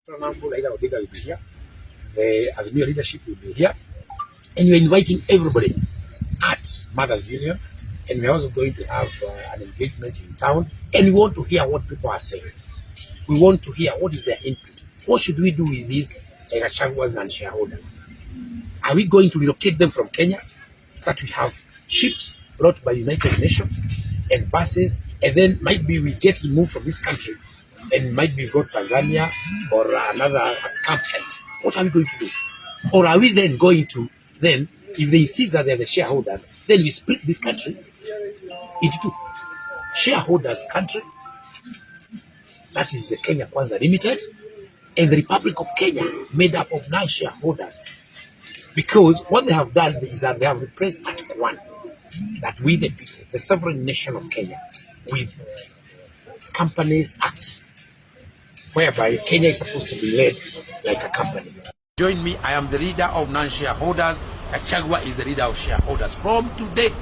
Raila Odinga will be here. The Azimio leadership will be here. And we're inviting everybody at Mothers Union. And we're also going to have an engagement in town. And we want to hear what people are saying. We want to hear what is their input. What should we do with these Gachaguas and shareholders? Are we going to relocate them from Kenya so that we have ships brought by United Nations and buses, and then maybe we get removed from this country and might be go to Tanzania or another campsite? What are we going to do? Or are we then going to, then, if they insist that they're the shareholders, then we split this country into two. Shareholders country, that is the Kenya Kwanza Limited, and the Republic of Kenya, made up of 9 shareholders. Because what they have done is that they have replaced Article 1, that we the people, the sovereign nation of Kenya, with Companies Act, whereby Kenya is supposed to be led like a company. Join me, I am the leader of non-shareholders. Gachagua is the leader of shareholders from today.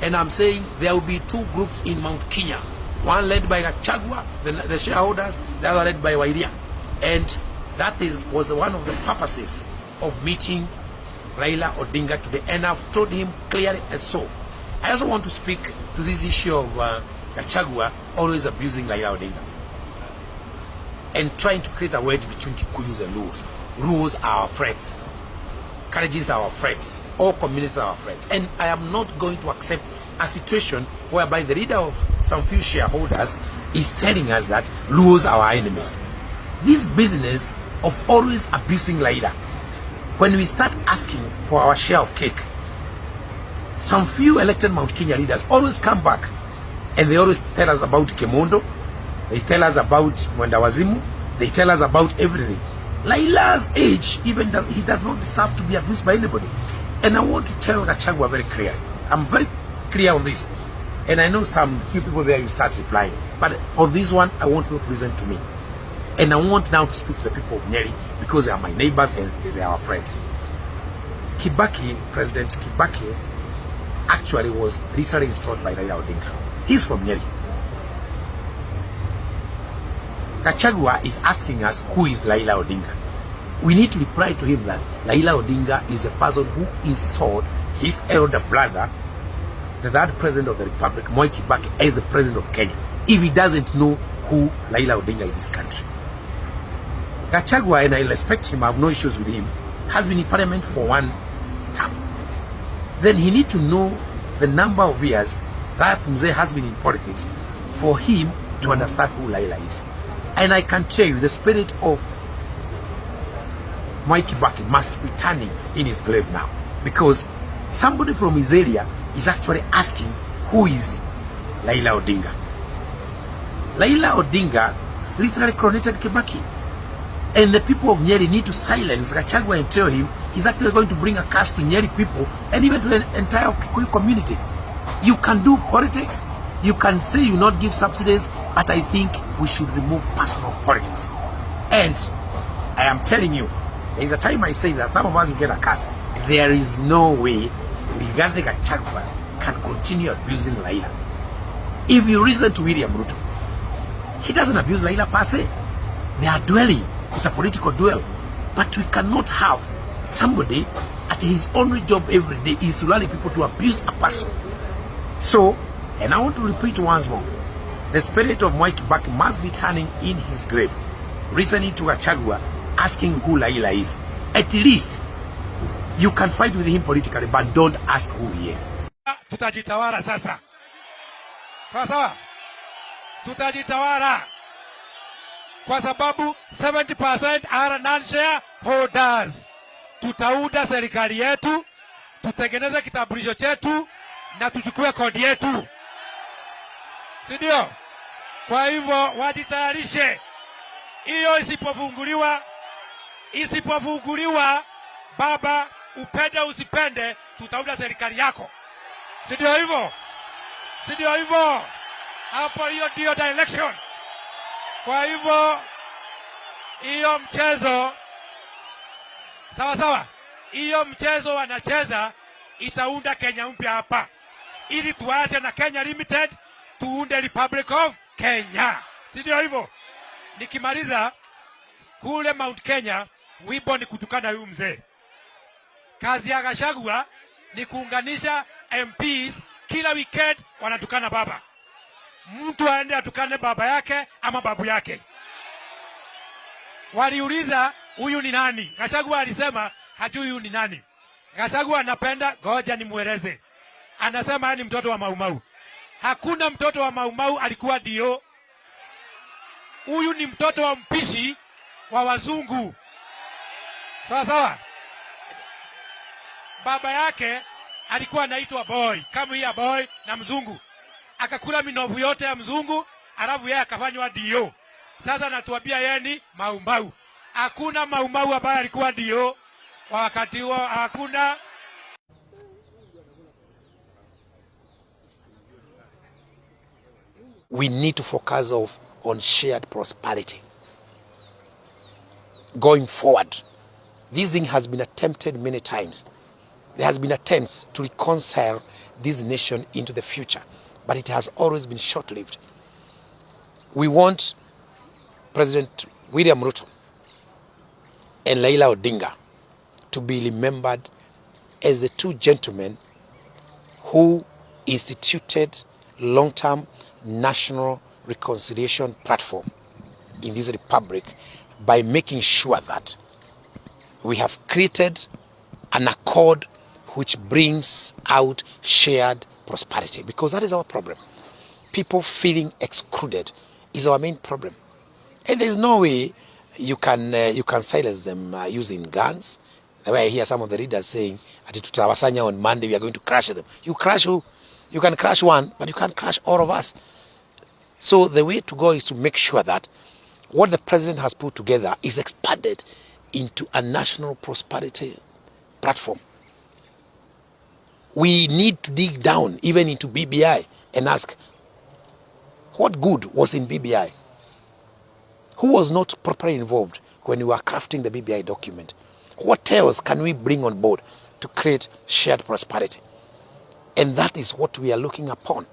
And I'm saying there will be 2 groups in Mount Kenya. One led by Gachagua, the shareholders, the other led by Iria. And that was one of the purposes of meeting Raila Odinga today. And I've told him clearly and so. I also want to speak to this issue of Gachagua always abusing Raila Odinga and trying to create a wedge between Kikuyus and Luos. Luos are our friends. Karajis are our friends. All communities are our friends. And I am not going to accept a situation whereby the leader of some few shareholders is telling us that Luos are our enemies. This business of always abusing Raila, when we start asking for our share of cake, some few elected Mount Kenya leaders always come back and they always tell us about Kemondo, they tell us about Mwendawazimu, they tell us about everything. Raila's age, he does not deserve to be abused by anybody. And I want to tell Gachagua very clearly. I'm very clear on this. And I know some few people there you start replying. But on this one, I want you to listen to me. And I want now to speak to the people of Nyeri because they are my neighbors and they are our friends. Kibaki, President Kibaki, actually was literally installed by Raila Odinga. He's from Nyeri. Gachagua is asking us who is Raila Odinga. We need to reply to him that Raila Odinga is the person who installed his elder brother, the 3rd president of the Republic, Mwai Kibaki, as the president of Kenya, if he doesn't know who Raila Odinga in this country. Gachagua, and I respect him, I have no issues with him, has been in parliament for 1 term. Then he need to know the number of years that Mzee has been in politics for him to understand who Raila is. And I can tell you, the spirit of Mwai Kibaki must be turning in his grave now. Because somebody from his area is actually asking who is Raila Odinga. Raila Odinga literally coronated Kibaki. And the people of Nyeri need to silence Gachagua and tell him he's actually going to bring a curse to Nyeri people and even to the entire Kikuyu community. You can do politics, you can say you not give subsidies, but I think we should remove personal politics. And I am telling you, there is a time I say that some of us will get a curse. There is no way Rigathi Gachagua can continue abusing Raila. If you listen to William Ruto, he doesn't abuse Raila per se. They are dueling. It's a political duel. But we cannot have somebody at his only job every day is to rally people to abuse a person. So, and I want to repeat once more, the spirit of Mwai Kibaki must be turning in his grave, listening to Gachagua, asking who Raila is. At least, you can fight with him politically, but don't ask who he is. Tutajitawala sasa. Sawa sawa. Tutajitawala. Kwa sababu 70% are non-shareholders. Tutaunda serikali yetu, tutengeneze kitambulisho chetu na tuchukue kodi yetu. Si ndio? Kwa hivyo wajitayarishe. Hiyo isipofunguliwa baba, upende usipende, tutaunda serikali yako. Si ndio hivyo? Si ndio hivyo? Hapo hiyo ndio direction. Kwa hivyo hiyo mchezo sawa sawa, hiyo mchezo wanacheza itaunda Kenya mpya hapa, ili tuache na Kenya Limited tuunde Republic of Kenya. Si ndio hivyo? Nikimaliza, Kule Mount Kenya, wimbo ni kutukana huyu mzee. Kazi ya Gachagua ni kuunganisha MPs, kila weekend wanatukana baba. Mtu aende atukane baba yake ama babu yake. Waliuliza huyu ni nani? Gachagua alisema hajui huyu ni nani. Gachagua anapenda, ngoja nimueleze. Anasema ni mtoto wa Maumau. Hakuna mtoto wa Maumau alikuwa dio. Huyu ni mtoto wa mpishi wa wazungu. Sawa sawa. Baba yake alikuwa anaitwa Boy, kama ya Boy na mzungu. Akakula minovu yote ya mzungu, alafu yeye akafanywa dio. Sasa natuambia yeye ni Maumau. Hakuna Maumau ambaye alikuwa dio wakati huo, hakuna. We need to focus on shared prosperity. Going forward, this thing has been attempted many times. There has been attempts to reconcile this nation into the future, but it has always been short-lived. We want President William Ruto and Raila Odinga to be remembered as the two gentlemen who instituted long-term national reconciliation platform in this republic by making sure that we have created an accord which brings out shared prosperity, because that is our problem. People feeling excluded is our main problem, and there is no way you can silence them using guns. The way I hear some of the leaders saying, "Ati tutawasanya on Monday, we are going to crush them." You crush who? You can crush one, but you can't crush all of us. So the way to go is to make sure that what the president has put together is expanded into a national prosperity platform. We need to dig down even into BBI and ask, what good was in BBI? Who was not properly involved when we were crafting the BBI document? What else can we bring on board to create shared prosperity? And that is what we are looking upon.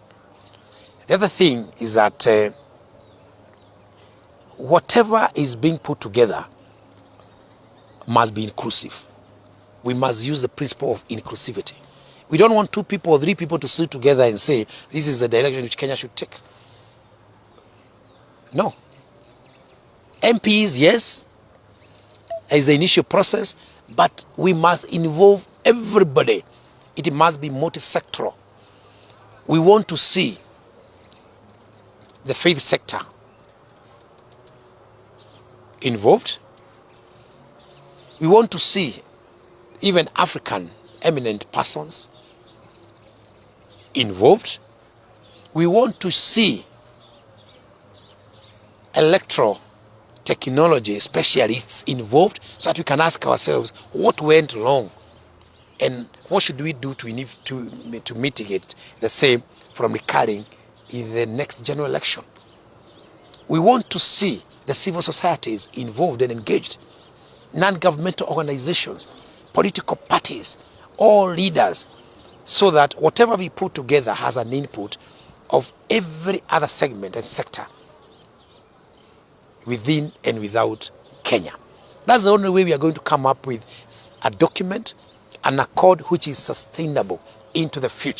The other thing is that whatever is being put together must be inclusive. We must use the principle of inclusivity. We don't want 2 people or 3 people to sit together and say, this is the direction which Kenya should take. No. MPs, yes, is the initial process, but we must involve everybody. It must be multi-sectoral. We want to see the faith sector involved. We want to see even African eminent persons involved. We want to see electoral technology specialists involved, so that we can ask ourselves what went wrong and what should we do to mitigate the same from recurring in the next general election. We want to see the civil societies involved and engaged, non-governmental organizations, political parties, all leaders, so that whatever we put together has an input of every other segment and sector within and without Kenya. That's the only way we are going to come up with a document, an accord which is sustainable into the future.